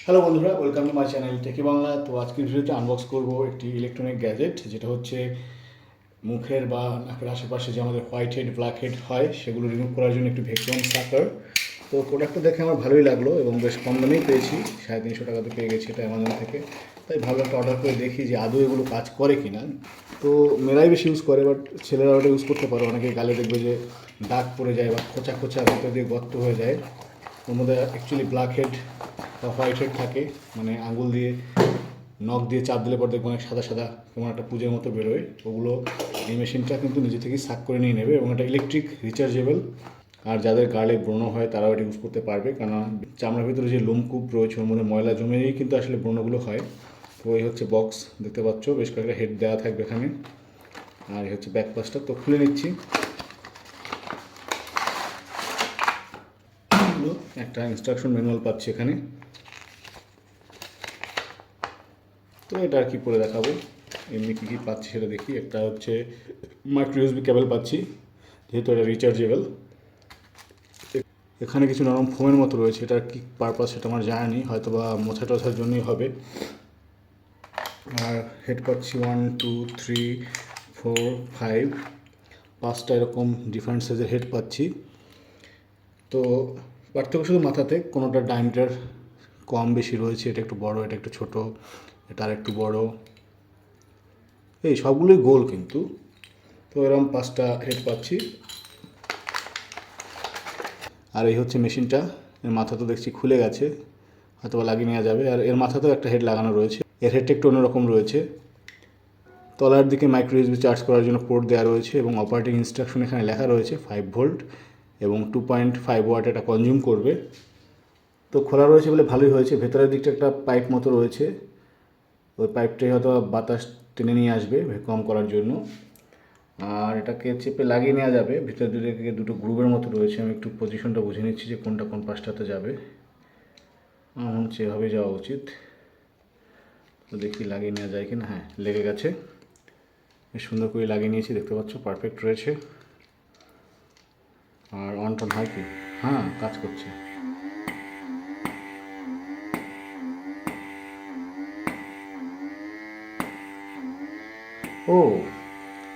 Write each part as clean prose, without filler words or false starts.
Hello বন্ধুরা, welcome to my channel টেকি Bangla. তো আজকের ভিডিওতে আনবক্স করব একটি ইলেকট্রনিক গ্যাজেট, যেটা হচ্ছে মুখের বা নাকের আশেপাশে যে আমাদের হোয়াইট হেড ব্ল্যাক হেড হয় সেগুলো রিমুভ করার জন্য একটি ভ্যাকুয়াম সাকার। তো প্রোডাক্টটা দেখে আমার ভালোই লাগলো এবং বেশ কম দামেই পেয়েছি, 350 টাকাতে পেয়ে গেছি এটা অ্যামাজন থেকে। তাই ভাবলাম একটা অর্ডার করে দেখি যে আদৌ এগুলো কাজ করে কি না। তো মেয়েরাই বেশি ইউজ করে, বাট ছেলেরা ওটা ইউজ করতে পারো। অনেকে গালে দেখবে যে দাগ পড়ে যায় বা খোঁচা খোঁচা ভিতর দিয়ে গর্ত হয়ে যায়। ওর মধ্যে অ্যাকচুয়ালি ব্ল্যাক হেড বা হোয়াইট হেড থাকে, মানে আঙুল দিয়ে নখ দিয়ে চাপ দিলে পর দেখবো অনেক সাদা সাদা কেমন একটা পুজোর মতো বেরোয়। ওগুলো এই মেশিনটা কিন্তু নিজে থেকেই সাক করে নিয়ে নেবে এবং এটা ইলেকট্রিক রিচার্জেবল। আর যাদের গালে ব্রণ হয় তারাও এটা ইউজ করতে পারবে, কারণ চামড়ার ভিতরে যে লোমকূপ রয়েছে ওর মধ্যে ময়লা জমেই কিন্তু আসলে ব্রণগুলো হয়। তো এই হচ্ছে বক্স, দেখতে পাচ্ছ বেশ কয়েকটা হেড দেওয়া থাকবে এখানে। আর এই হচ্ছে ব্যাক পাসটা, তো খুলে নিচ্ছি। একটা ইনস্ট্রাকশন ম্যানুয়াল পাচ্ছি এখানে, তো এটা আর কি পরে দেখাবো। এমনি কী কী পাচ্ছি সেটা দেখি। একটা হচ্ছে মাইক্রো ইউএসবি কেবল পাচ্ছি, যেহেতু এটা রিচার্জেবল। এখানে কিছু নরম ফোমের মতো রয়েছে, এটার কী পারপাস সেটা আমার জানা নেই, হয়তো বা মোছা টোছার জন্যই হবে। আর হেড পাচ্ছি 1 2 3 4 5, 5টা এরকম ডিফারেন্ট সাইজের হেড পাচ্ছি। তো পার্থক্য শুধু মাথাতে, কোনোটা ডায়ামিটার কম বেশি রয়েছে, এটা একটু বড়, এটা একটু ছোট, এটা আর একটু বড়, এই সবগুলোই গোল কিন্তু। তো এরকম 5টা হেড পাচ্ছি। আর এই হচ্ছে মেশিনটা, এর মাথা তো দেখছি খুলে গেছে, হয়তো লাগিয়ে নেওয়া যাবে। আর এর মাথাতেও একটা হেড লাগানো রয়েছে, এর হেডটা একটু অন্যরকম রয়েছে। তলার দিকে মাইক্রো ইউএসবি চার্জ করার জন্য পোর্ট দেওয়া রয়েছে এবং অপারেটিং ইনস্ট্রাকশন এখানে লেখা রয়েছে 5 ভোল্ট এবং 2.5 ওয়াট এটা কনজিউম করবে। তো খোলা রয়েছে বলে ভালোই হয়েছে। ভেতরের দিকটা একটা পাইপ মতো রয়েছে, ওই পাইপটাই হয়তো বাতাস টেনে নিয়ে আসবে ভ্যাকুয়াম করার জন্য। আর এটাকে চেপে লাগিয়ে নেওয়া যাবে। ভিতরে দিকে দুটো গ্রুপের মতো রয়েছে, আমি একটু পজিশনটা বুঝে নিচ্ছি যে কোনটা কোন পাশটাতে যাবে। আমার মনে হচ্ছে এভাবে যাওয়া উচিত। তো দেখি লাগিয়ে নেওয়া যায় কি না। হ্যাঁ, লেগে গেছে, বেশ সুন্দর করে লাগিয়ে নিয়েছি, দেখতে পাচ্ছ পারফেক্ট রয়েছে। আর অন টন হয় কি? হ্যাঁ, কাজ করছে। ও,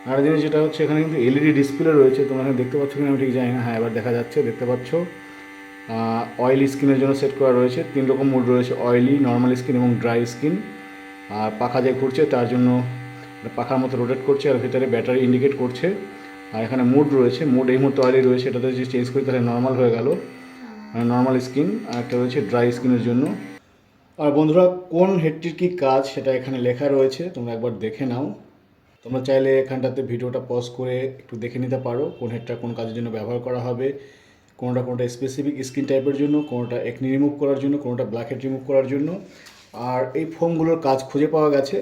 আর জিনিস যেটা হচ্ছে এখানে কিন্তু এলইডি ডিসপ্লে রয়েছে, তোমরা এখানে দেখতে পাচ্ছ কিনা আমি ঠিক জানি না। হ্যাঁ, এবার দেখা যাচ্ছে, দেখতে পাচ্ছ। অয়েলি স্কিনের জন্য সেট করা রয়েছে, 3 রকম মোড রয়েছে, অয়েলি, নর্মাল স্কিন এবং ড্রাই স্কিন। আর পাখা যে ঘুরছে তার জন্য পাখার মতো রোটেট করছে, আর ভেতরে ব্যাটারি ইন্ডিকেট করছে। আর এখানে মুড রয়েছে, মুড এই মুহূর্তে অয়েলি রয়েছে, এটাতে যদি চেঞ্জ করি তাহলে নর্মাল হয়ে গেল, মানে নর্মাল স্কিন। আর একটা রয়েছে ড্রাই স্কিনের জন্য। আর বন্ধুরা, কোন হেডটির কী কাজ সেটা এখানে লেখা রয়েছে, তোমরা একবার দেখে নাও। তোমরা চাইলে এখানটাতে ভিডিওটা পজ করে একটু দেখে নিতে পারো কোন হেডটা কোন কাজের জন্য ব্যবহার করা হবে। কোনোটা স্পেসিফিক স্কিন টাইপের জন্য, কোনোটা একনি রিমুভ করার জন্য, কোনোটা ব্ল্যাকহেড রিমুভ করার জন্য। আর এই ফোমগুলোর কাজ খুঁজে পাওয়া গেছে।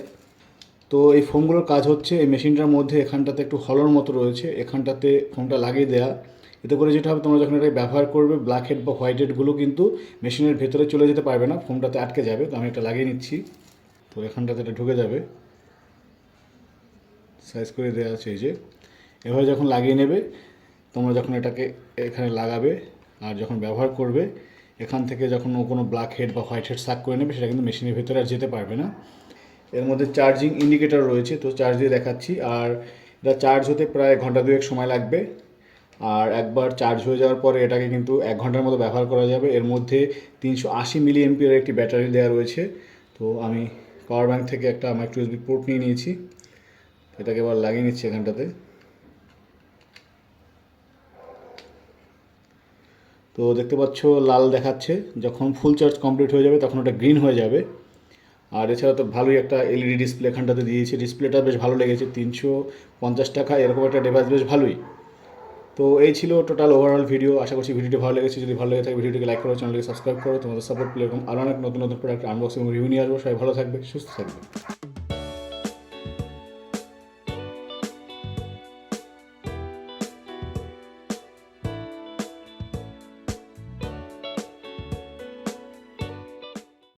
তো এই ফোমগুলোর কাজ হচ্ছে, এই মেশিনটার মধ্যে এখানটাতে একটু হলোর মতো রয়েছে, এখানটাতে ফোমটা লাগিয়ে দেওয়া। এতে করে যেটা হবে, তোমরা যখন এটা ব্যবহার করবে ব্ল্যাকহেড বা হোয়াইট হেডগুলো কিন্তু মেশিনের ভেতরে চলে যেতে পারবে না, ফোমটাতে আটকে যাবে। তো আমি এটা লাগিয়ে নিচ্ছি, তো এখানটাতে এটা ঢুকে যাবে, সাইজ করে দেওয়া আছে এই যে। এভাবে যখন লাগিয়ে নেবে, তোমরা যখন এটাকে এখানে লাগাবে আর যখন ব্যবহার করবে, এখান থেকে যখন ও কোনো ব্ল্যাক হেড বা হোয়াইট হেড সাক করে নেবে, সেটা কিন্তু মেশিনের ভেতরে আর যেতে পারবে না। এর মধ্যে চার্জিং ইন্ডিকেটর রয়েছে, তো চার্জ দিয়ে দেখাচ্ছি। আর এটা চার্জ হতে প্রায় ঘন্টা দুয়েক সময় লাগবে। আর একবার চার্জ হয়ে যাওয়ার পরে এটাকে কিন্তু 1 ঘন্টার মতো ব্যবহার করা যাবে। এর মধ্যে 380 মিলি এমপিয়ার একটি ব্যাটারি দেওয়া রয়েছে। তো আমি পাওয়ার ব্যাঙ্ক থেকে একটা মাইক্রো ইউএসবি পোর্ট নিয়ে নিয়েছি, এটাকে এবার লাগিয়ে নিচ্ছি এখানটাতে। তো দেখতে পাচ্ছ লাল দেখাচ্ছে, যখন ফুল চার্জ কমপ্লিট হয়ে যাবে তখন ওটা গ্রিন হয়ে যাবে। আর এছাড়া তো ভালোই একটা এলইডি ডিসপ্লে এখানটাতে দিয়েছে, ডিসপ্লেটা বেশ ভালো লেগেছে। 350 টাকা এরকম একটা ডিভাইস বেশ ভালোই। তো এই ছিল টোটাল ওভারঅল ভিডিও। আশা করছি ভিডিওটি ভালো লেগেছে। যদি ভালো লেগে থাকে ভিডিওটিকে লাইক করো, চ্যানেলকে সাবস্ক্রাইব করো। তোমাদের সাপোর্ট পেলে এরকম আরও অনেক নতুন নতুন প্রোডাক্ট আনবক্সিং এবং রিভিউ নিয়ে আসবো। সবাই ভালো থাকবে, সুস্থ থাকবে।